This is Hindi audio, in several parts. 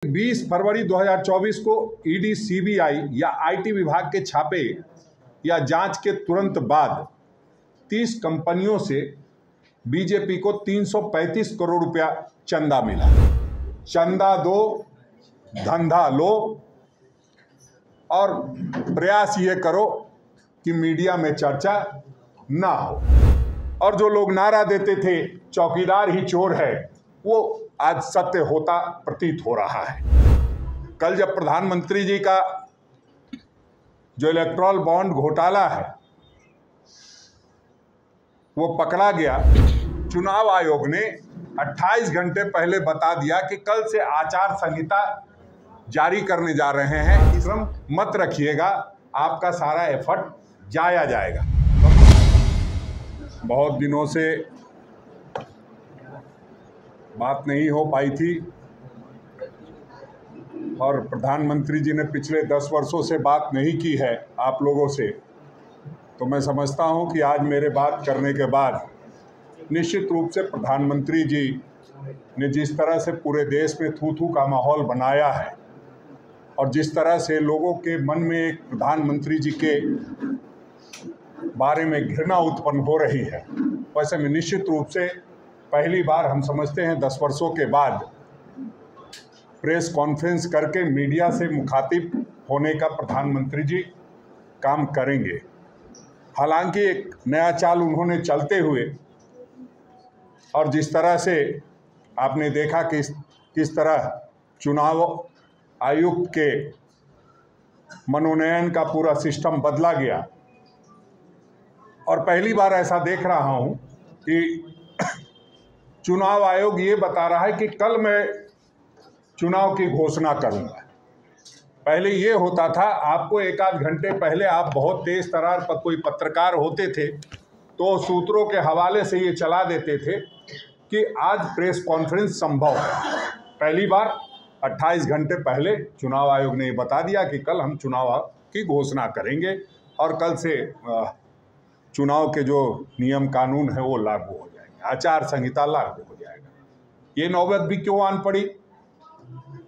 20 फरवरी 2024 को ईडी, सीबीआई या आईटी विभाग के छापे या जांच के तुरंत बाद 30 कंपनियों से बीजेपी को 335 करोड़ रुपया चंदा मिला। चंदा दो, धंधा लो और प्रयास ये करो कि मीडिया में चर्चा ना हो। और जो लोग नारा देते थे चौकीदार ही चोर है, वो आज सत्य होता प्रतीत हो रहा है। कल जब प्रधानमंत्री जी का जो इलेक्टोरल बॉन्ड घोटाला है वो पकड़ा गया, चुनाव आयोग ने 28 घंटे पहले बता दिया कि कल से आचार संहिता जारी करने जा रहे हैं। श्रम मत रखिएगा, आपका सारा एफर्ट जाया जाएगा। बहुत दिनों से बात नहीं हो पाई थी और प्रधानमंत्री जी ने पिछले 10 वर्षों से बात नहीं की है आप लोगों से, तो मैं समझता हूं कि आज मेरे बात करने के बाद निश्चित रूप से प्रधानमंत्री जी ने जिस तरह से पूरे देश में थू-थू का माहौल बनाया है और जिस तरह से लोगों के मन में एक प्रधानमंत्री जी के बारे में घृणा उत्पन्न हो रही है, वैसे में निश्चित रूप से पहली बार हम समझते हैं 10 वर्षों के बाद प्रेस कॉन्फ्रेंस करके मीडिया से मुखातिब होने का प्रधानमंत्री जी काम करेंगे। हालांकि एक नया चाल उन्होंने चलते हुए और जिस तरह से आपने देखा कि किस तरह चुनाव आयुक्त के मनोनयन का पूरा सिस्टम बदला गया, और पहली बार ऐसा देख रहा हूं कि चुनाव आयोग ये बता रहा है कि कल मैं चुनाव की घोषणा करूंगा। पहले ये होता था, आपको एक आध घंटे पहले आप बहुत तेज तर्रार पर कोई पत्रकार होते थे तो सूत्रों के हवाले से ये चला देते थे कि आज प्रेस कॉन्फ्रेंस संभव है। पहली बार 28 घंटे पहले चुनाव आयोग ने ये बता दिया कि कल हम चुनाव की घोषणा करेंगे और कल से चुनाव के जो नियम कानून है वो लागू हो जाएंगे, आचार संहिता लागू हो जाएगा। ये नौबत भी क्यों आन पड़ी?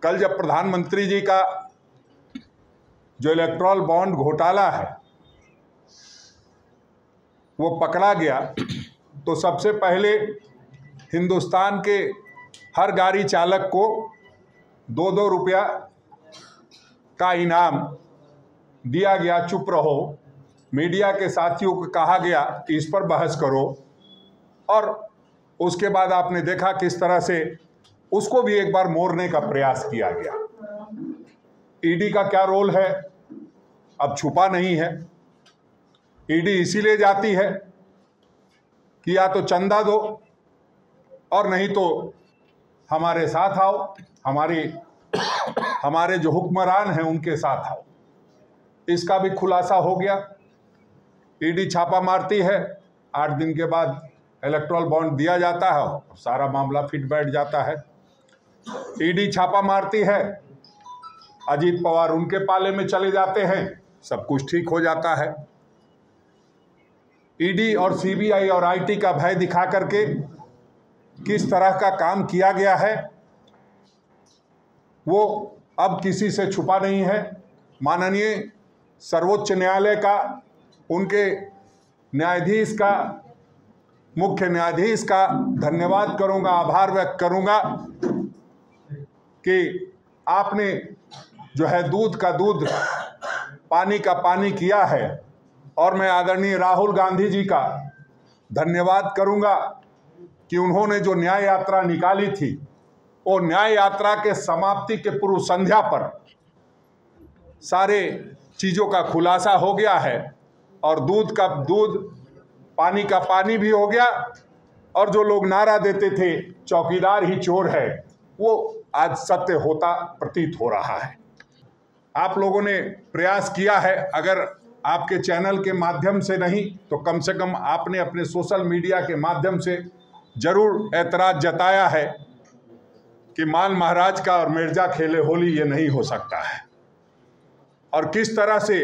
कल जब प्रधानमंत्री जी का जो इलेक्टोरल बॉन्ड घोटाला है वो पकड़ा गया, तो सबसे पहले हिंदुस्तान के हर गाड़ी चालक को 2-2 रुपया का इनाम दिया गया। चुप रहो, मीडिया के साथियों को कहा गया कि इस पर बहस करो, और उसके बाद आपने देखा किस तरह से उसको भी एक बार मोड़ने का प्रयास किया गया। ईडी का क्या रोल है अब छुपा नहीं है। ईडी इसीलिए जाती है कि या तो चंदा दो और नहीं तो हमारे साथ आओ, हमारे जो हुक्मरान हैं उनके साथ आओ। इसका भी खुलासा हो गया। ईडी छापा मारती है, 8 दिन के बाद इलेक्टोरल बॉन्ड दिया जाता है और सारा मामला फिट बैठ जाता है। ईडी छापा मारती है, अजीत पवार उनके पाले में चले जाते हैं, सब कुछ ठीक हो जाता है। ईडी और सीबीआई और आईटी का भय दिखा करके किस तरह का काम किया गया है वो अब किसी से छुपा नहीं है। माननीय सर्वोच्च न्यायालय का, उनके न्यायाधीश का, मुख्य न्यायाधीश का धन्यवाद करूंगा, आभार व्यक्त करूंगा कि आपने जो है दूध का दूध, पानी का पानी किया है। और मैं आदरणीय राहुल गांधी जी का धन्यवाद करूंगा कि उन्होंने जो न्याय यात्रा निकाली थी, वो न्याय यात्रा के समाप्ति के पूर्व संध्या पर सारे चीज़ों का खुलासा हो गया है और दूध का दूध, पानी का पानी भी हो गया। और जो लोग नारा देते थे चौकीदार ही चोर है, वो आज सत्य होता प्रतीत हो रहा है। आप लोगों ने प्रयास किया है, अगर आपके चैनल के माध्यम से नहीं तो कम से कम आपने अपने सोशल मीडिया के माध्यम से जरूर ऐतराज जताया है कि माल महाराज का और मिर्जा खेले होली, ये नहीं हो सकता है। और किस तरह से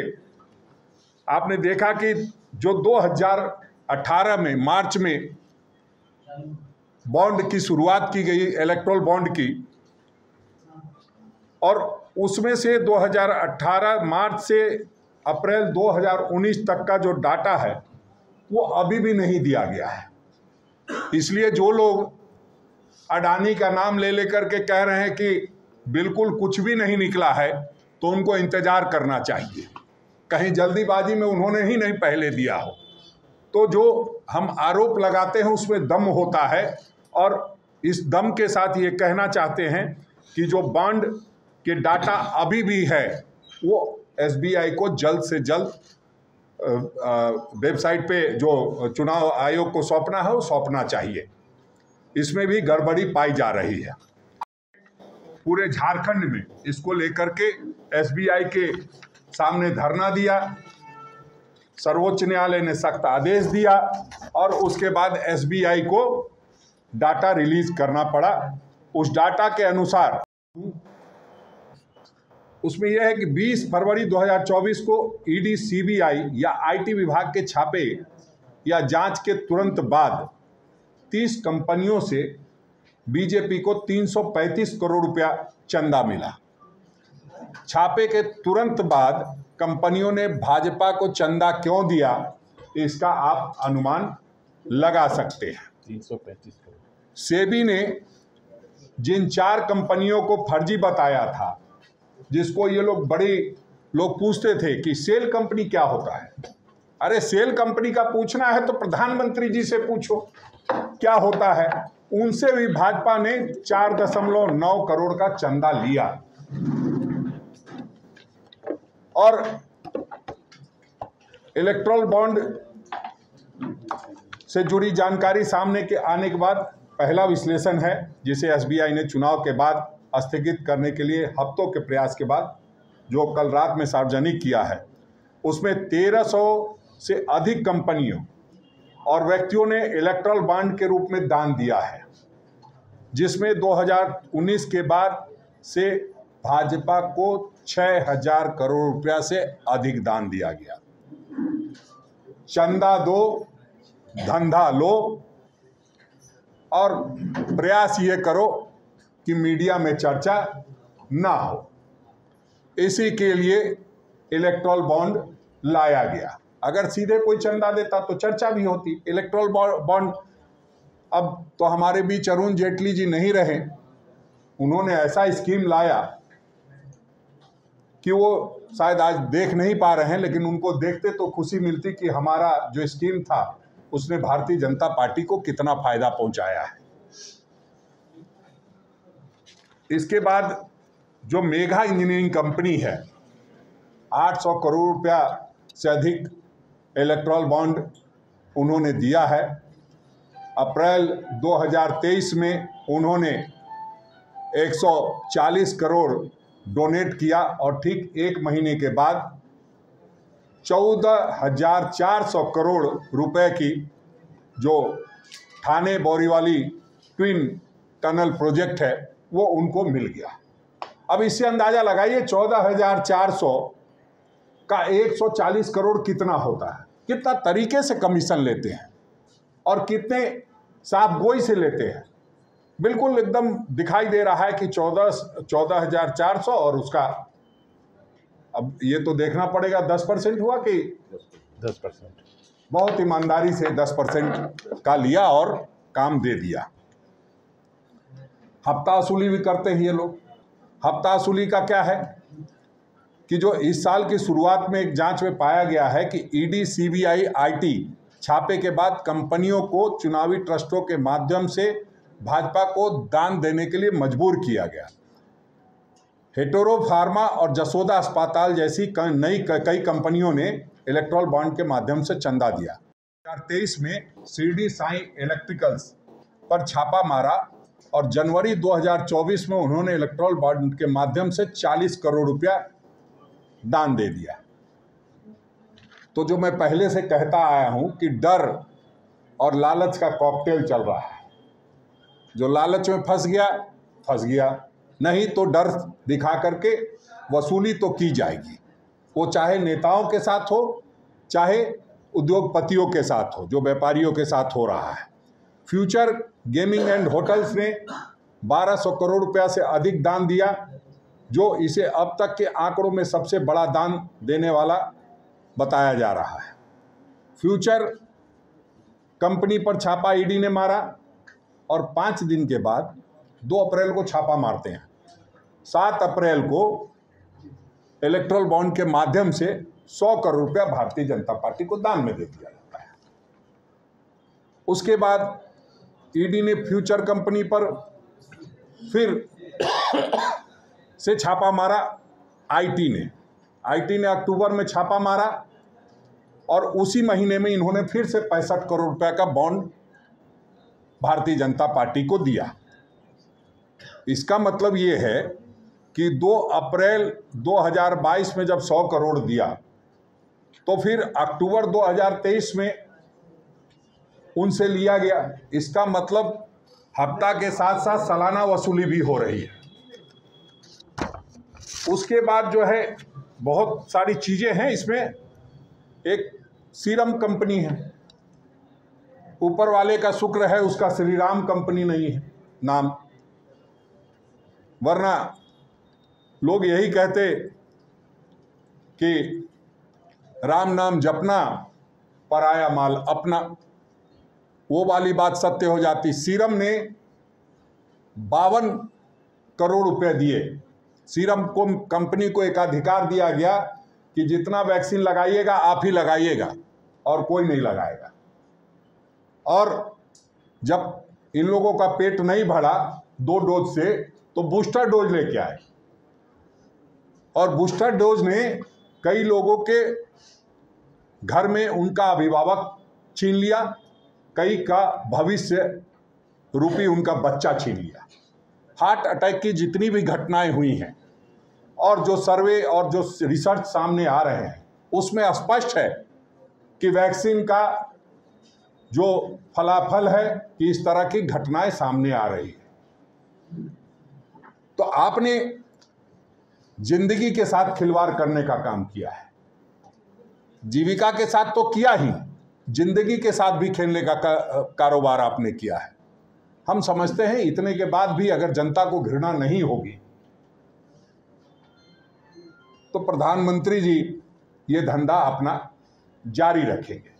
आपने देखा कि जो 2018 में मार्च में बॉन्ड की शुरुआत की गई, इलेक्टोरल बॉन्ड की, और उसमें से 2018 मार्च से अप्रैल 2019 तक का जो डाटा है वो अभी भी नहीं दिया गया है। इसलिए जो लोग अडानी का नाम ले लेकर के कह रहे हैं कि बिल्कुल कुछ भी नहीं निकला है, तो उनको इंतजार करना चाहिए, कहीं जल्दीबाजी में उन्होंने ही नहीं पहले दिया हो। तो जो हम आरोप लगाते हैं उसमें दम होता है, और इस दम के साथ ये कहना चाहते हैं कि जो बॉन्ड के डाटा अभी भी है वो एसबीआई को जल्द से जल्द वेबसाइट पे जो चुनाव आयोग को सौंपना है वो सौंपना चाहिए। इसमें भी गड़बड़ी पाई जा रही है। पूरे झारखंड में इसको लेकर के एसबीआई के सामने धरना दिया, सर्वोच्च न्यायालय ने सख्त आदेश दिया और उसके बाद एसबीआई को डाटा रिलीज करना पड़ा। उस डाटा के अनुसार उसमें यह है कि 20 फरवरी 2024 को ईडी, सीबीआई या आईटी विभाग के छापे या जांच के तुरंत बाद 30 कंपनियों से बीजेपी को 335 करोड़ रुपया चंदा मिला। छापे के तुरंत बाद कंपनियों ने भाजपा को चंदा क्यों दिया, इसका आप अनुमान लगा सकते हैं। 335 करोड़। सेबी ने जिन 4 कंपनियों को फर्जी बताया था, जिसको ये लोग बड़े लोग पूछते थे कि सेल कंपनी क्या होता है, अरे सेल कंपनी का पूछना है तो प्रधानमंत्री जी से पूछो क्या होता है। उनसे भी भाजपा ने 4.9 करोड़ का चंदा लिया। और इलेक्ट्रल बॉन्ड से जुड़ी जानकारी सामने के आने के बाद पहला विश्लेषण है, जिसे एसबीआई ने चुनाव के बाद स्थगित करने के लिए हफ्तों के प्रयास के बाद जो कल रात में सार्वजनिक किया है, उसमें 1300 से अधिक कंपनियों और व्यक्तियों ने इलेक्ट्रल बॉन्ड के रूप में दान दिया है, जिसमें 2019 के बाद से भाजपा को 6000 करोड़ रुपया से अधिक दान दिया गया। चंदा दो, धंधा लो और प्रयास ये करो कि मीडिया में चर्चा ना हो। इसी के लिए इलेक्ट्रल बॉन्ड लाया गया। अगर सीधे कोई चंदा देता तो चर्चा भी होती। इलेक्ट्रल बॉन्ड, अब तो हमारे बीच अरुण जेटली जी नहीं रहे, उन्होंने ऐसा स्कीम लाया कि वो शायद आज देख नहीं पा रहे हैं, लेकिन उनको देखते तो खुशी मिलती कि हमारा जो स्कीम था उसने भारतीय जनता पार्टी को कितना फायदा पहुंचाया है। इसके बाद जो मेगा इंजीनियरिंग कंपनी है, 800 करोड़ रुपया से अधिक इलेक्ट्रल बॉन्ड उन्होंने दिया है। अप्रैल 2023 में उन्होंने 140 करोड़ डोनेट किया और ठीक 1 महीने के बाद 14,400 करोड़ रुपए की जो Thane Borivali twin tunnel project है वो उनको मिल गया। अब इससे अंदाजा लगाइए 14,400 का 140 करोड़ कितना होता है, कितना तरीके से कमीशन लेते हैं और कितने साफ गोई से लेते हैं। बिल्कुल एकदम दिखाई दे रहा है कि 14,400 और उसका अब ये तो देखना पड़ेगा 10% हुआ कि 10%। बहुत ईमानदारी से 10% का लिया और काम दे दिया। हफ्ता वसूली भी करते हैं ये लोग। हफ्ता वसूली का क्या है कि जो इस साल की शुरुआत में एक जांच में पाया गया है कि ईडी, सीबीआई, आईटी छापे के बाद कंपनियों को चुनावी ट्रस्टों के माध्यम से भाजपा को दान देने के लिए मजबूर किया गया। हेटेरो फार्मा और जसोदा अस्पताल जैसी कई कंपनियों ने इलेक्ट्रल बॉन्ड के माध्यम से चंदा दिया। 2023 में शिरडी साई इलेक्ट्रिकल्स पर छापा मारा और जनवरी 2024 में उन्होंने इलेक्ट्रल बॉन्ड के माध्यम से 40 करोड़ रुपया दान दे दिया। तो जो मैं पहले से कहता आया हूं कि डर और लालच का कॉकटेल चल रहा है। जो लालच में फंस गया, नहीं तो डर दिखा करके वसूली तो की जाएगी। वो चाहे नेताओं के साथ हो, चाहे उद्योगपतियों के साथ हो, जो व्यापारियों के साथ हो रहा है। फ्यूचर गेमिंग एंड होटल्स ने 1200 करोड़ रुपया से अधिक दान दिया जो इसे अब तक के आंकड़ों में सबसे बड़ा दान देने वाला बताया जा रहा है। फ्यूचर कंपनी पर छापा ईडी ने मारा और 5 दिन के बाद 2 अप्रैल को छापा मारते हैं। 7 अप्रैल को इलेक्ट्रल बॉन्ड के माध्यम से 100 करोड़ रुपया भारतीय जनता पार्टी को दान में दे दिया जाता है। उसके बाद ईडी ने फ्यूचर कंपनी पर फिर से छापा मारा। आईटी ने अक्टूबर में छापा मारा और उसी महीने में इन्होंने फिर से 65 करोड़ रुपए का बॉन्ड भारतीय जनता पार्टी को दिया। इसका मतलब ये है कि 2 अप्रैल 2022 में जब 100 करोड़ दिया तो फिर अक्टूबर 2023 में उनसे लिया गया। इसका मतलब हफ्ता के साथ साथ सालाना वसूली भी हो रही है। उसके बाद जो है बहुत सारी चीजें हैं इसमें। एक सीरम कंपनी है, ऊपर वाले का शुक्र है उसका श्रीराम कंपनी नहीं है नाम, वरना लोग यही कहते कि राम नाम जपना पराया माल अपना, वो वाली बात सत्य हो जाती। सीरम ने 52 करोड़ रुपए दिए। सीरम को कंपनी को एक अधिकार दिया गया कि जितना वैक्सीन लगाइएगा आप ही लगाइएगा और कोई नहीं लगाएगा। और जब इन लोगों का पेट नहीं भरा 2 डोज से तो बूस्टर डोज लेके आए और बूस्टर डोज ने कई लोगों के घर में उनका अभिभावक छीन लिया, कई का भविष्य रूपी उनका बच्चा छीन लिया। हार्ट अटैक की जितनी भी घटनाएं हुई हैं और जो सर्वे और जो रिसर्च सामने आ रहे हैं उसमें स्पष्ट है कि वैक्सीन का जो फलाफल है कि इस तरह की घटनाएं सामने आ रही है। तो आपने जिंदगी के साथ खिलवाड़ करने का काम किया है। जीविका के साथ तो किया ही, जिंदगी के साथ भी खेलने का कारोबार आपने किया है। हम समझते हैं इतने के बाद भी अगर जनता को घृणा नहीं होगी तो प्रधानमंत्री जी ये धंधा अपना जारी रखेंगे।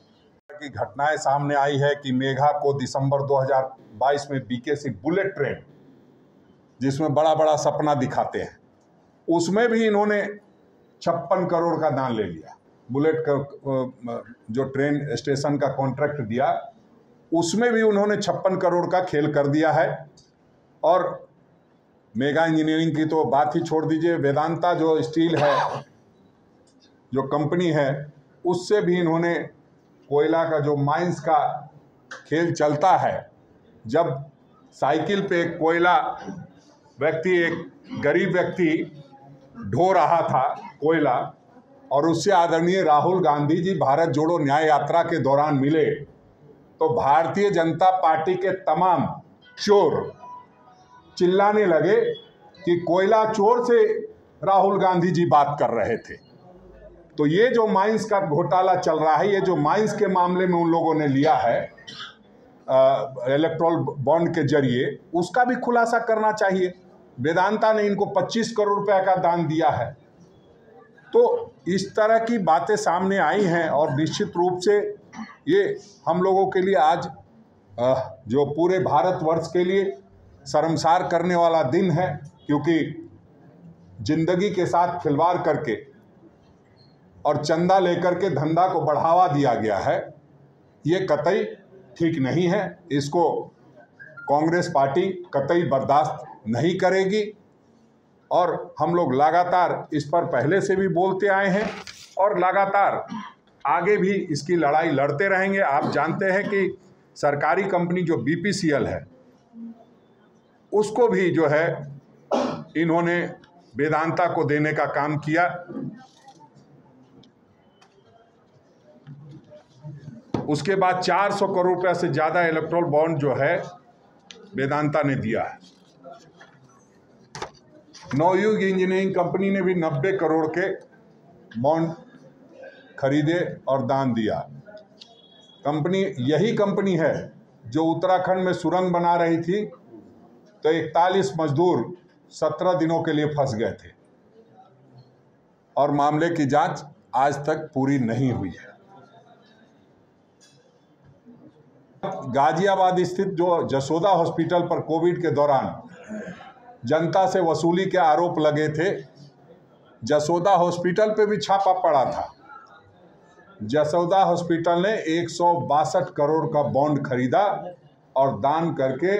की घटनाएं सामने आई है कि मेघा को दिसंबर 2022 में बीकेसी बुलेट ट्रेन, जिसमें बड़ा बड़ा सपना दिखाते हैं, उसमें भी इन्होंने 56 करोड़ का दान ले लिया। बुलेट का जो ट्रेन स्टेशन का कॉन्ट्रैक्ट दिया उसमें भी उन्होंने 56 करोड़ का खेल कर दिया है। और मेगा इंजीनियरिंग की तो बात ही छोड़ दीजिए, वेदांता जो स्टील है जो कंपनी है उससे भी इन्होंने कोयला का जो माइंस का खेल चलता है। जब साइकिल पे कोयला व्यक्ति, एक गरीब व्यक्ति ढो रहा था कोयला और उससे आदरणीय राहुल गांधी जी भारत जोड़ो न्याय यात्रा के दौरान मिले तो भारतीय जनता पार्टी के तमाम चोर चिल्लाने लगे कि कोयला चोर से राहुल गांधी जी बात कर रहे थे। तो ये जो माइंस का घोटाला चल रहा है, ये जो माइंस के मामले में उन लोगों ने लिया है इलेक्ट्रल बॉन्ड के जरिए, उसका भी खुलासा करना चाहिए। वेदांता ने इनको 25 करोड़ रुपए का दान दिया है। तो इस तरह की बातें सामने आई हैं और निश्चित रूप से ये हम लोगों के लिए आज जो पूरे भारतवर्ष के लिए शर्मसार करने वाला दिन है, क्योंकि जिंदगी के साथ खिलवाड़ करके और चंदा लेकर के धंधा को बढ़ावा दिया गया है। ये कतई ठीक नहीं है, इसको कांग्रेस पार्टी कतई बर्दाश्त नहीं करेगी और हम लोग लगातार इस पर पहले से भी बोलते आए हैं और लगातार आगे भी इसकी लड़ाई लड़ते रहेंगे। आप जानते हैं कि सरकारी कंपनी जो बीपीसीएल है उसको भी जो है इन्होंने वेदांता को देने का काम किया। उसके बाद 400 करोड़ रुपये से ज़्यादा इलेक्ट्रल बॉन्ड जो है वेदांता ने दिया है। नवयुग इंजीनियरिंग कंपनी ने भी 90 करोड़ के बॉन्ड खरीदे और दान दिया। कंपनी यही कंपनी है जो उत्तराखंड में सुरंग बना रही थी तो 41 मजदूर 17 दिनों के लिए फंस गए थे। और मामले की जांच आज तक पूरी नहीं हुई है। गाजियाबाद स्थित जो जसोदा हॉस्पिटल पर कोविड के दौरान जनता से वसूली के आरोप लगे थे, जसोदा हॉस्पिटल पे भी छापा पड़ा था। जसोदा हॉस्पिटल ने 162 करोड़ का बॉन्ड खरीदा और दान करके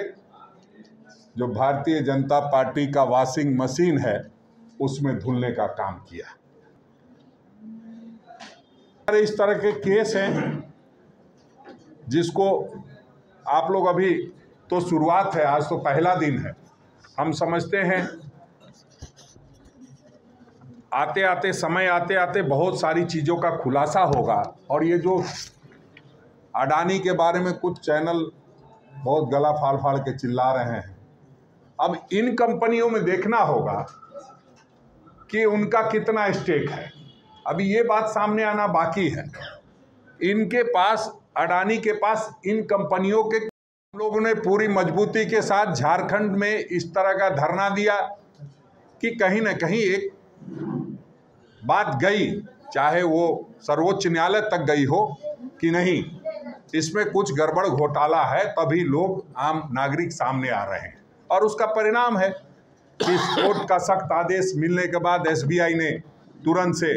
जो भारतीय जनता पार्टी का वॉशिंग मशीन है उसमें धुलने का काम किया। इस तरह के केस हैं जिसको आप लोग, अभी तो शुरुआत है, आज तो पहला दिन है, हम समझते हैं आते आते समय आते आते बहुत सारी चीज़ों का खुलासा होगा। और ये जो अडानी के बारे में कुछ चैनल बहुत गला फाड़ फाड़ के चिल्ला रहे हैं, अब इन कंपनियों में देखना होगा कि उनका कितना स्टेक है। अभी ये बात सामने आना बाकी है। इनके पास, अडानी के पास, इन कंपनियों के लोगों ने पूरी मजबूती के साथ झारखंड में इस तरह का धरना दिया कि कहीं ना कहीं एक बात गई, चाहे वो सर्वोच्च न्यायालय तक गई हो कि नहीं, इसमें कुछ गड़बड़ घोटाला है, तभी लोग, आम नागरिक सामने आ रहे हैं। और उसका परिणाम है कि कोर्ट का सख्त आदेश मिलने के बाद एसबीआई ने तुरंत से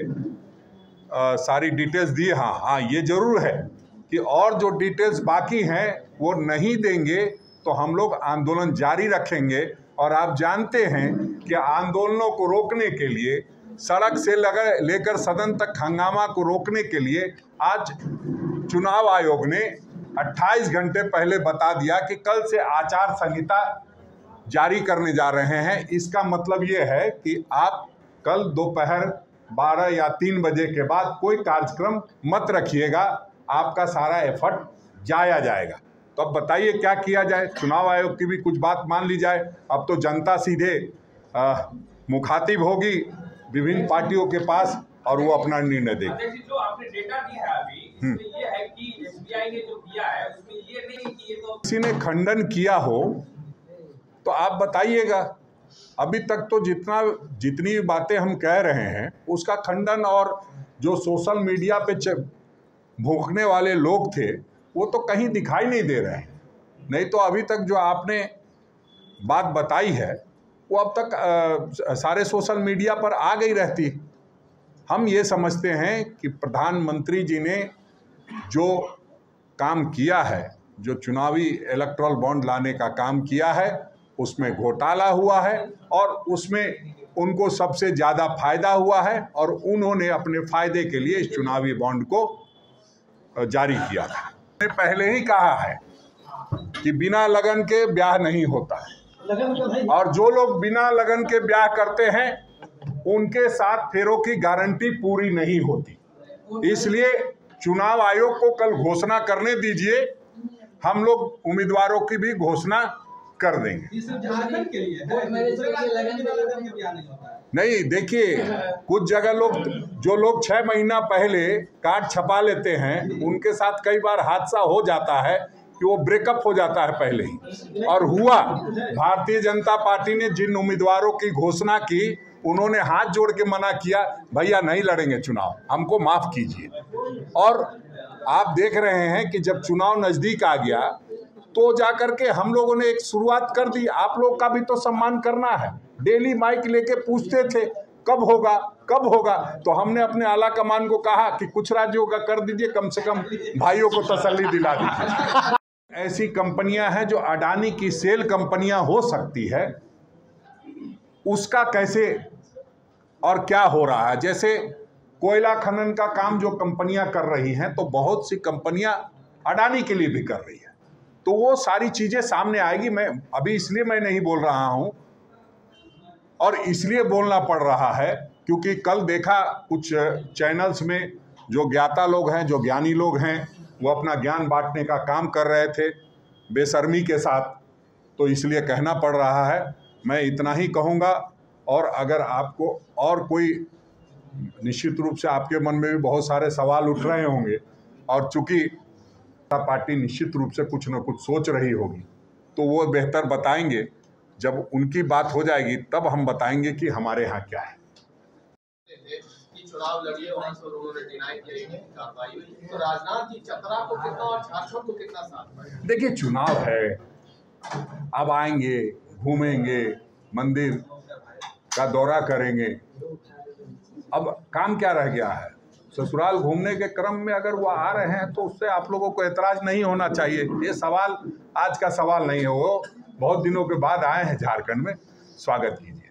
सारी डिटेल्स दी। हाँ, ये जरूर है कि और जो डिटेल्स बाकी हैं वो नहीं देंगे तो हम लोग आंदोलन जारी रखेंगे। और आप जानते हैं कि आंदोलनों को रोकने के लिए, सड़क से लेकर सदन तक हंगामा को रोकने के लिए आज चुनाव आयोग ने 28 घंटे पहले बता दिया कि कल से आचार संहिता जारी करने जा रहे हैं। इसका मतलब ये है कि आप कल दोपहर 12 या 3 बजे के बाद कोई कार्यक्रम मत रखिएगा, आपका सारा एफर्ट जाया जाएगा। तो अब बताइए क्या किया जाए। चुनाव आयोग की भी कुछ बात मान ली जाए। अब तो जनता सीधे मुखातिब होगी विभिन्न पार्टियों के पास और वो अपना निर्णय देगी। जो आपने डेटा दिया है अभी, इसमें ये है कि एसबीआई ने जो दिया है उसमें ये नहीं कि ये तो किसी ने खंडन किया हो तो आप बताइएगा। अभी तक तो जितनी बातें हम कह रहे हैं उसका खंडन, और जो सोशल मीडिया पे भूखने वाले लोग थे वो तो कहीं दिखाई नहीं दे रहे हैं। नहीं तो अभी तक जो आपने बात बताई है वो अब तक सारे सोशल मीडिया पर आ गई रहती। हम ये समझते हैं कि प्रधानमंत्री जी ने जो काम किया है, जो चुनावी इलेक्टोरल बॉन्ड लाने का काम किया है, उसमें घोटाला हुआ है और उसमें उनको सबसे ज़्यादा फायदा हुआ है और उन्होंने अपने फायदे के लिए इस चुनावी बॉन्ड को जारी किया था। मैंने पहले ही कहा है कि बिना लगन के ब्याह नहीं होता है, और जो लोग बिना लगन के ब्याह करते हैं उनके साथ फेरों की गारंटी पूरी नहीं होती। इसलिए चुनाव आयोग को कल घोषणा करने दीजिए, हम लोग उम्मीदवारों की भी घोषणा कर देंगे। झारखंड के लिए नहीं, देखिए कुछ जगह जो लोग 6 महीना पहले कार्ड छपा लेते हैं उनके साथ कई बार हादसा हो जाता है कि वो ब्रेकअप हो जाता है पहले ही। और हुआ, भारतीय जनता पार्टी ने जिन उम्मीदवारों की घोषणा की उन्होंने हाथ जोड़ के मना किया, भैया नहीं लड़ेंगे चुनाव, हमको माफ कीजिए। और आप देख रहे हैं कि जब चुनाव नजदीक आ गया तो जाकर के हम लोगों ने एक शुरुआत कर दी। आप लोग का भी तो सम्मान करना है। डेली माइक लेके पूछते थे कब होगा कब होगा, तो हमने अपने आला कमान को कहा कि कुछ राज्यों का कर दीजिए, कम से कम भाइयों को तसल्ली दिला दीजिए। ऐसी कंपनियां हैं जो अडानी की सेल कंपनियां हो सकती है, उसका कैसे और क्या हो रहा है। जैसे कोयला खनन का काम जो कंपनियां कर रही हैं, तो बहुत सी कंपनियां अडानी के लिए भी कर रही है, तो वो सारी चीजें सामने आएगी। मैं अभी इसलिए मैं नहीं बोल रहा हूं, और इसलिए बोलना पड़ रहा है क्योंकि कल देखा कुछ चैनल्स में जो ज्ञाता लोग हैं, जो ज्ञानी लोग हैं, वो अपना ज्ञान बांटने का काम कर रहे थे बेशर्मी के साथ, तो इसलिए कहना पड़ रहा है। मैं इतना ही कहूँगा, और अगर आपको और कोई, निश्चित रूप से आपके मन में भी बहुत सारे सवाल उठ रहे होंगे, और चूंकि पार्टी निश्चित रूप से कुछ न कुछ सोच रही होगी, तो वो बेहतर बताएंगे। जब उनकी बात हो जाएगी तब हम बताएंगे कि हमारे यहाँ क्या है। चुनाव लड़ी है वहां से उन्होंने डिनाई किया है कार्रवाई हुई, तो राजनाथ जी चतरा को कितना और झारखंड को कितना साथ? देखिए, चुनाव है, अब आएंगे, घूमेंगे, मंदिर का दौरा करेंगे। अब काम क्या रह गया है? ससुराल घूमने के क्रम में अगर वो आ रहे हैं तो उससे आप लोगों को एतराज नहीं होना चाहिए। ये सवाल आज का सवाल नहीं है, वो बहुत दिनों के बाद आए हैं झारखंड में, स्वागत कीजिए।